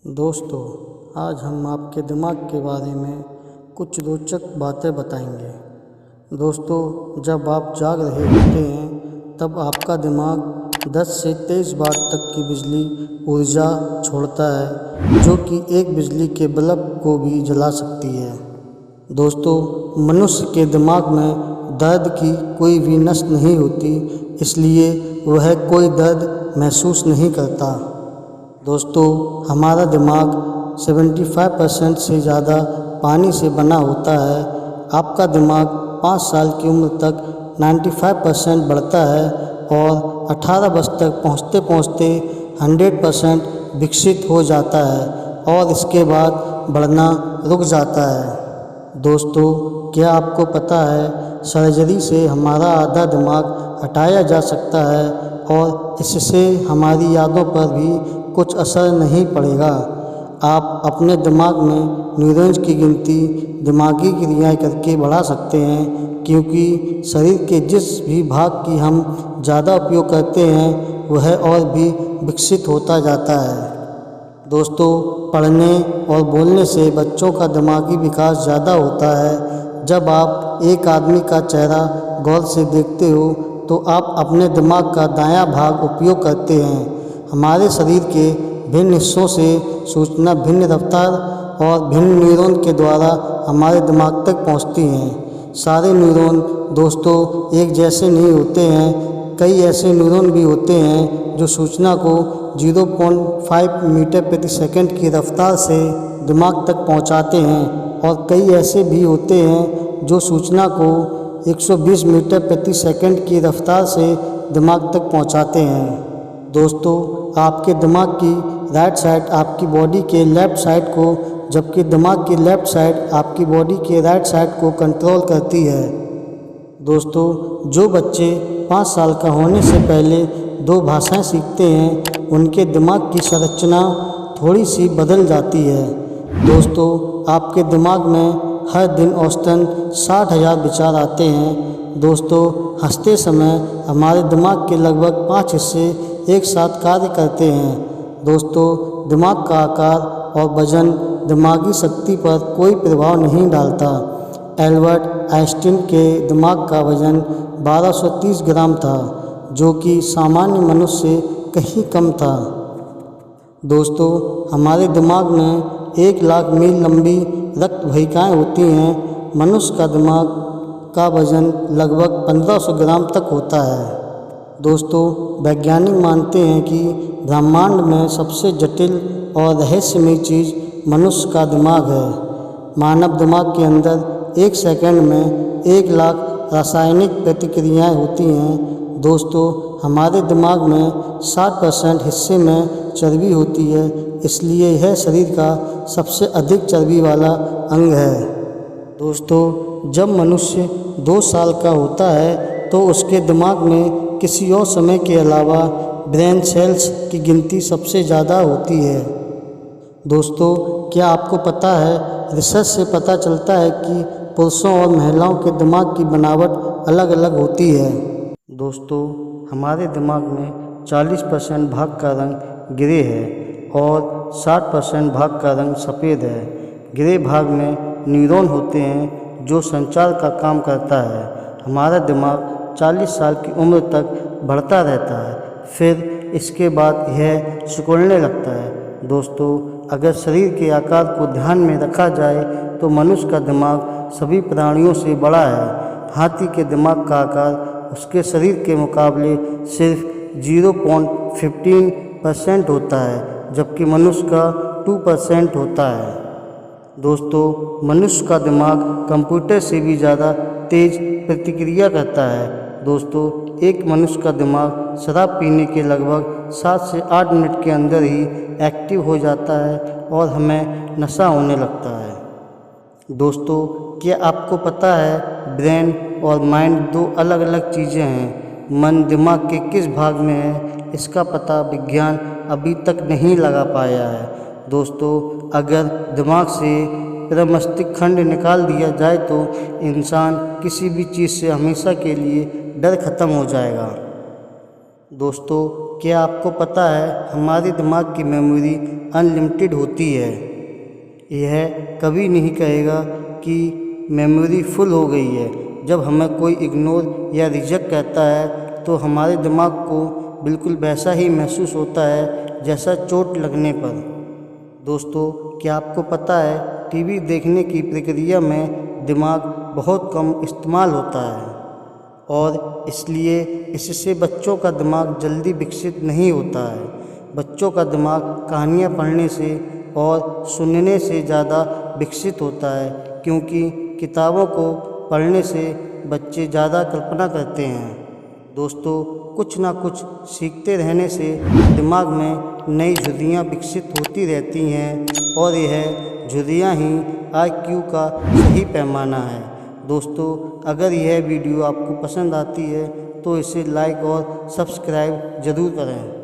दोस्तों, आज हम आपके दिमाग के बारे में कुछ रोचक बातें बताएंगे। दोस्तों, जब आप जाग रहे होते हैं तब आपका दिमाग 10 से 23 वाट तक की बिजली ऊर्जा छोड़ता है, जो कि एक बिजली के बल्ब को भी जला सकती है। दोस्तों, मनुष्य के दिमाग में दर्द की कोई भी नस नहीं होती, इसलिए वह कोई दर्द महसूस नहीं करता। दोस्तों, हमारा दिमाग 75% से ज़्यादा पानी से बना होता है। आपका दिमाग 5 साल की उम्र तक 95% बढ़ता है और 18 वर्ष तक पहुँचते पहुँचते 100% विकसित हो जाता है और इसके बाद बढ़ना रुक जाता है। दोस्तों, क्या आपको पता है सर्जरी से हमारा आधा दिमाग हटाया जा सकता है और इससे हमारी यादों पर भी कुछ असर नहीं पड़ेगा। आप अपने दिमाग में न्यूरॉन्स की गिनती दिमागी क्रियाएं करके बढ़ा सकते हैं, क्योंकि शरीर के जिस भी भाग की हम ज़्यादा उपयोग करते हैं वह और भी विकसित होता जाता है। दोस्तों, पढ़ने और बोलने से बच्चों का दिमागी विकास ज़्यादा होता है। जब आप एक आदमी का चेहरा गौर से देखते हो तो आप अपने दिमाग का दायां भाग उपयोग करते हैं। हमारे शरीर के भिन्न हिस्सों से सूचना भिन्न रफ्तार और भिन्न न्यूरॉन के द्वारा हमारे दिमाग तक पहुंचती हैं। सारे न्यूरॉन दोस्तों एक जैसे नहीं होते हैं। कई ऐसे न्यूरॉन भी होते हैं जो सूचना को 0.5 मीटर प्रति सेकंड की रफ्तार से दिमाग तक पहुंचाते हैं और कई ऐसे भी होते हैं जो सूचना को 120 मीटर प्रति सेकंड की रफ्तार से दिमाग तक पहुंचाते हैं। दोस्तों, आपके दिमाग की राइट साइड आपकी बॉडी के लेफ़्ट साइड को, जबकि दिमाग की लेफ़्ट साइड आपकी बॉडी के राइट साइड को कंट्रोल करती है। दोस्तों, जो बच्चे 5 साल का होने से पहले 2 भाषाएं सीखते हैं उनके दिमाग की संरचना थोड़ी सी बदल जाती है। दोस्तों, आपके दिमाग में हर दिन औसतन 60,000 विचार आते हैं। दोस्तों, हंसते समय हमारे दिमाग के लगभग 5 हिस्से एक साथ कार्य करते हैं। दोस्तों, दिमाग का आकार और वजन दिमागी शक्ति पर कोई प्रभाव नहीं डालता। एल्बर्ट आइंस्टीन के दिमाग का वजन 1230 ग्राम था, जो कि सामान्य मनुष्य से कहीं कम था। दोस्तों, हमारे दिमाग में 1 लाख मील लंबी रक्त वाहिकाएँ होती हैं। मनुष्य का दिमाग का वजन लगभग 1500 ग्राम तक होता है। दोस्तों, वैज्ञानिक मानते हैं कि ब्रह्मांड में सबसे जटिल और रहस्यमय चीज़ मनुष्य का दिमाग है। मानव दिमाग के अंदर 1 सेकंड में 1 लाख रासायनिक प्रतिक्रियाएं होती हैं। दोस्तों, हमारे दिमाग में 60% हिस्से में चर्बी होती है, इसलिए यह शरीर का सबसे अधिक चर्बी वाला अंग है। दोस्तों, जब मनुष्य 2 साल का होता है तो उसके दिमाग में किसी और समय के अलावा ब्रेन सेल्स की गिनती सबसे ज़्यादा होती है। दोस्तों, क्या आपको पता है रिसर्च से पता चलता है कि पुरुषों और महिलाओं के दिमाग की बनावट अलग अलग होती है। दोस्तों, हमारे दिमाग में 40% भाग का रंग ग्रे है और 60% भाग का रंग सफ़ेद है। ग्रे भाग में न्यूरॉन होते हैं जो संचार का काम करता है। हमारा दिमाग 40 साल की उम्र तक बढ़ता रहता है, फिर इसके बाद यह सिकुड़ने लगता है। दोस्तों, अगर शरीर के आकार को ध्यान में रखा जाए तो मनुष्य का दिमाग सभी प्राणियों से बड़ा है। हाथी के दिमाग का आकार उसके शरीर के मुकाबले सिर्फ 0.15% होता है, जबकि मनुष्य का 2% होता है। दोस्तों, मनुष्य का दिमाग कंप्यूटर से भी ज़्यादा तेज प्रतिक्रिया करता है। दोस्तों, एक मनुष्य का दिमाग शराब पीने के लगभग 7 से 8 मिनट के अंदर ही एक्टिव हो जाता है और हमें नशा होने लगता है। दोस्तों, क्या आपको पता है ब्रेन और माइंड 2 अलग अलग चीज़ें हैं। मन दिमाग के किस भाग में है इसका पता विज्ञान अभी तक नहीं लगा पाया है। दोस्तों, अगर दिमाग से प्रमस्तिष्क खंड निकाल दिया जाए तो इंसान किसी भी चीज़ से हमेशा के लिए डर खत्म हो जाएगा। दोस्तों, क्या आपको पता है हमारे दिमाग की मेमोरी अनलिमिटेड होती है। यह कभी नहीं कहेगा कि मेमोरी फुल हो गई है। जब हमें कोई इग्नोर या रिजेक्ट करता है तो हमारे दिमाग को बिल्कुल वैसा ही महसूस होता है जैसा चोट लगने पर। दोस्तों, क्या आपको पता है टीवी देखने की प्रक्रिया में दिमाग बहुत कम इस्तेमाल होता है और इसलिए इससे बच्चों का दिमाग जल्दी विकसित नहीं होता है। बच्चों का दिमाग कहानियाँ पढ़ने से और सुनने से ज़्यादा विकसित होता है, क्योंकि किताबों को पढ़ने से बच्चे ज़्यादा कल्पना करते हैं। दोस्तों, कुछ ना कुछ सीखते रहने से दिमाग में नई झुर्रियाँ विकसित होती रहती हैं और यह झुर्रियाँ ही IQ का सही पैमाना है। दोस्तों, अगर यह वीडियो आपको पसंद आती है तो इसे लाइक और सब्सक्राइब ज़रूर करें।